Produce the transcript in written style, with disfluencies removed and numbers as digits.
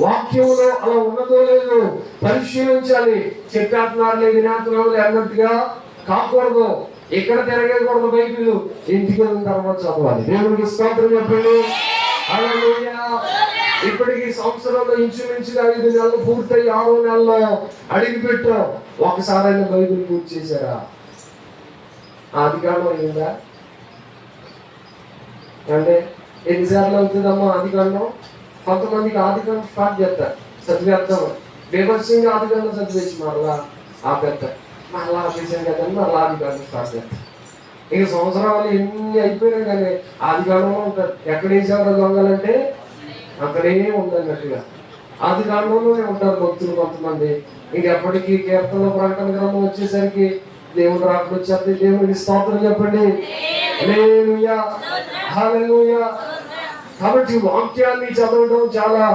వాక్యంలో అలా ఉన్నదో లేదో పరిశీలించాలి. చెప్పేస్తున్నారులే వినేస్తున్నారులే అన్నట్టుగా కాకూడదు. ఇక్కడ తిరగకూడదు. బైబిల్ ఇంటికి వెళ్ళిన తర్వాత చదవాలి. దేవునికి స్తోత్రం చెప్పండి. హల్లెలూయా. ఇప్పటికి సంవత్సరంలో ఇంచుమించుగా 5 నెలలు పూర్తయి 6వ నెలలో అడిగి పెట్టాం. ఒకసారైనా బైబిల్ పూర్తి చేశారా? ఆదికాండం అయిందా అంటే ఎన్నిసార్లు అవుతుందమ్మా ఆదికాండం? కొంతమందికి ఆదికాండం స్టార్ట్ చేస్తారు, చదివేద్దాం. బేబర్సింగ్ ఆదికాండం చదివేసి మరలా ఆపేస్తారు. మరలా ఆపేసాం కదండి, మరలా ఆదికాండం స్టార్ట్ చేస్తారు. ఇక సంవత్సరాలు ఎన్ని అయిపోయినా కానీ ఆదికాండంలో ఉంటారు. ఎక్కడ వేసేవారు దొంగలంటే అక్కడే ఉందన్నట్టుగా ఆదికాండంలోనే ఉంటారు భక్తులు కొంతమంది. ఇంకెప్పటికీ కీర్తనల ప్రకటన గ్రంథం వచ్చేసరికి దేవుడు రాకడ వచ్చేది. దేవుడికి స్తోత్రం చెప్పండి. హల్లెలూయా, హల్లెలూయా. కాబట్టి వాక్యాన్ని చదవడం చాలా